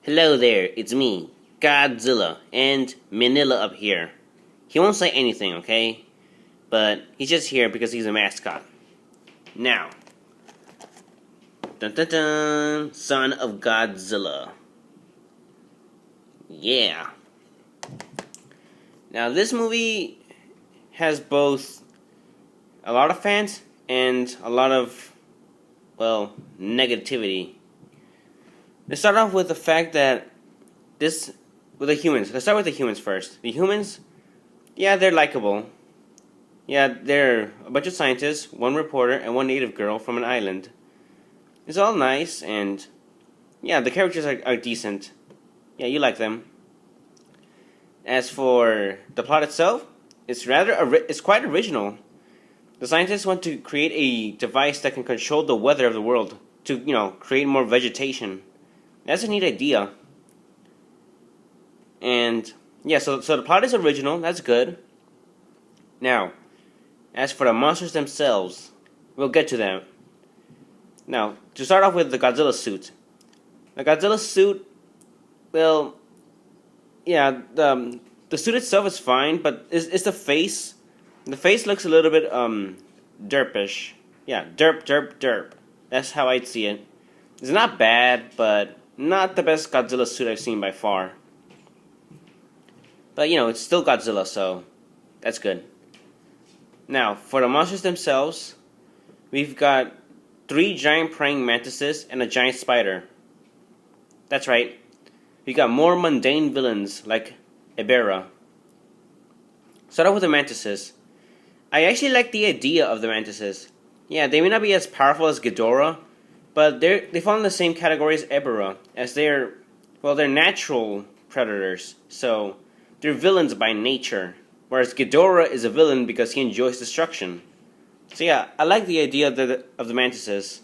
Hello there, it's me, Godzilla, and Manila up here. He won't say anything, okay? But he's just here because he's a mascot. Now, dun dun dun, son of Godzilla. Yeah. Now, this movie has both a lot of fans and a lot of, well, negativity. Let's start off with the fact that with the humans. Let's start with the humans first. The humans, yeah, they're likable. Yeah, they're a bunch of scientists, one reporter, and one native girl from an island. It's all nice, and yeah, the characters are decent. Yeah, you like them. As for the plot itself, it's quite original. The scientists want to create a device that can control the weather of the world to, create more vegetation. That's a neat idea. And yeah, so the plot is original. That's good. Now, as for the monsters themselves, we'll get to them. Now, to start off with the Godzilla suit. The Godzilla suit, well, yeah, the suit itself is fine, but it's the face. The face looks a little bit derpish. Yeah, derp. That's how I'd see it. It's not bad, but not the best Godzilla suit I've seen by far. But it's still Godzilla, so that's good. Now, for the monsters themselves, we've got 3 giant praying mantises and a giant spider. That's right. We got more mundane villains like Ibera. Start off with the mantises. I actually like the idea of the mantises. Yeah, they may not be as powerful as Ghidorah, but they fall in the same category as Ibera, as they're natural predators, so they're villains by nature, whereas Ghidorah is a villain because he enjoys destruction. So yeah, I like the idea of the mantises.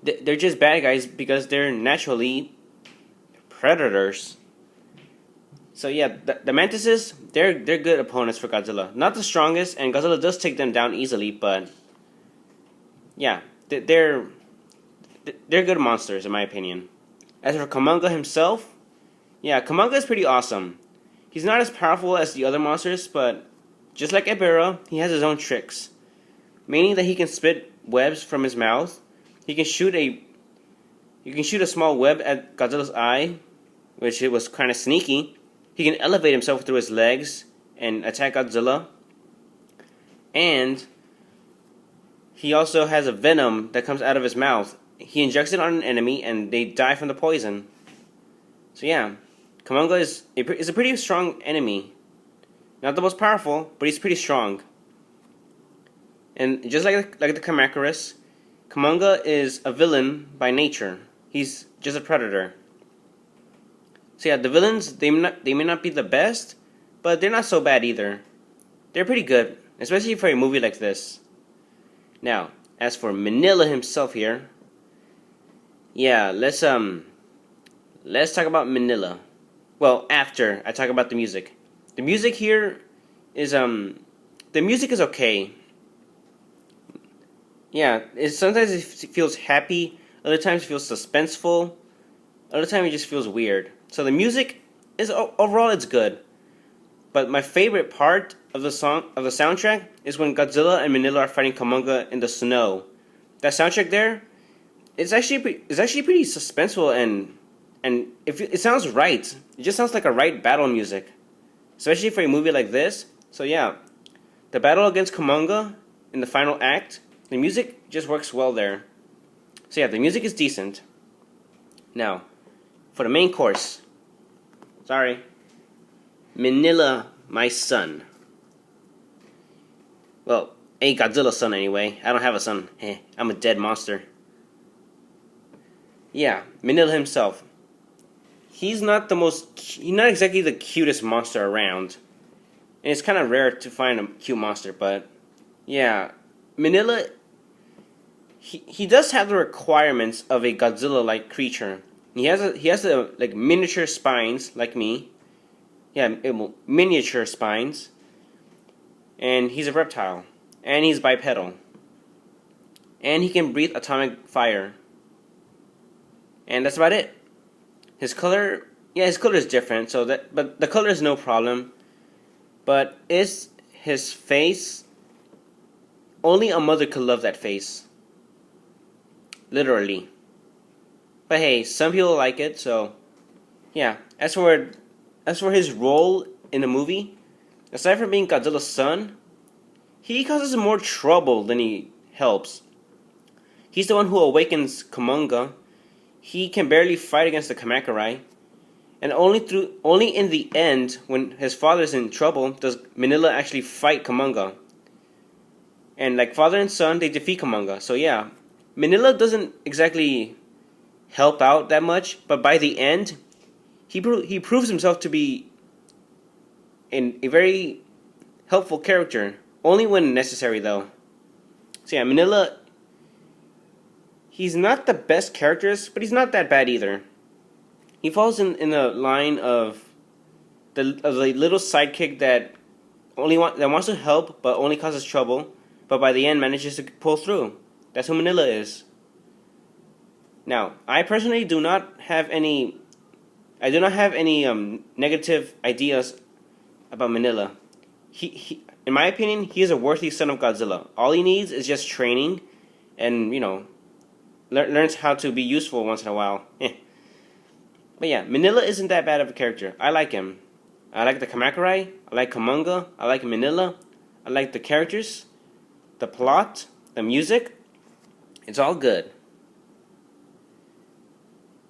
They're just bad guys because they're naturally predators. So yeah, the mantises, they're good opponents for Godzilla. Not the strongest, and Godzilla does take them down easily, but yeah, they're good monsters in my opinion. As for Kumonga himself, yeah, Kumonga is pretty awesome. He's not as powerful as the other monsters, but just like Ibera, he has his own tricks. Meaning that he can spit webs from his mouth. He can shoot a small web at Godzilla's eye, which it was kind of sneaky. He can elevate himself through his legs and attack Godzilla. And he also has a venom that comes out of his mouth. He injects it on an enemy and they die from the poison. So yeah, Kumonga is a pretty strong enemy. Not the most powerful, but he's pretty strong. And just like the Kamacuras, Kumonga is a villain by nature. He's just a predator. So yeah, the villains, they may not be the best, but they're not so bad either. They're pretty good, especially for a movie like this. Now, as for Manila himself here, yeah, let's talk about Manila. Well, after I talk about the music. The music here is the music is okay. Yeah, sometimes it feels happy, other times it feels suspenseful, other times it just feels weird. So the music is overall it's good, but my favorite part of the soundtrack is when Godzilla and Manila are fighting Kumonga in the snow. That soundtrack there, it's actually pretty suspenseful and it sounds right. It just sounds like a right battle music, especially for a movie like this. So yeah, the battle against Kumonga in the final act, the music just works well there. So yeah, the music is decent. Now, for the main course. Sorry. Manila, my son. Well, a Godzilla son anyway. I don't have a son. I'm a dead monster. Yeah, Manila himself. He's not exactly the cutest monster around. And it's kind of rare to find a cute monster, but yeah, Manila, he does have the requirements of a Godzilla-like creature. He has like miniature spines like me. Yeah, miniature spines. And he's a reptile. And he's bipedal. And he can breathe atomic fire. And that's about it. His color, yeah, his color is different. But the color is no problem. But is his face? Only a mother could love that face. Literally. But hey, some people like it, so yeah. As for his role in the movie, aside from being Godzilla's son, he causes more trouble than he helps. He's the one who awakens Kumonga. He can barely fight against the Kamakuri, and only in the end, when his father's in trouble, does Manila actually fight Kumonga. And like father and son, they defeat Kumonga. So yeah, Manila doesn't exactly help out that much, but by the end, he proves himself to be a very helpful character. Only when necessary, though. So yeah, Manila, he's not the best characters, but he's not that bad either. He falls in the line of the little sidekick that that wants to help but only causes trouble, but by the end manages to pull through. That's who Manila is. Now, I personally do not have any negative ideas about Manila. He, in my opinion, he is a worthy son of Godzilla. All he needs is just training, and learns how to be useful once in a while. But yeah, Manila isn't that bad of a character. I like him. I like the Kamakuri. I like Kumonga. I like Manila. I like the characters, the plot, the music. It's all good.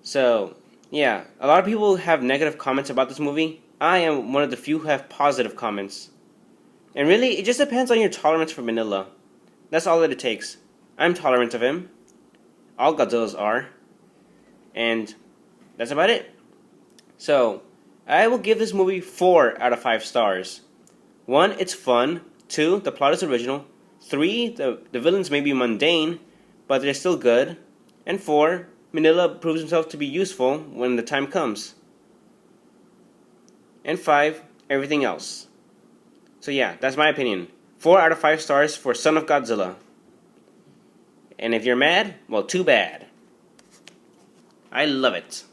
So, yeah, a lot of people have negative comments about this movie. I am one of the few who have positive comments. And really, it just depends on your tolerance for Manila. That's all that it takes. I'm tolerant of him. All Godzillas are. And that's about it. So, I will give this movie 4 out of 5 stars. 1, it's fun. 2, the plot is original. 3, the villains may be mundane, but they're still good. And 4, Manila proves himself to be useful when the time comes. And 5, everything else. So yeah, that's my opinion. 4 out of 5 stars for Son of Godzilla. And if you're mad, well, too bad. I love it.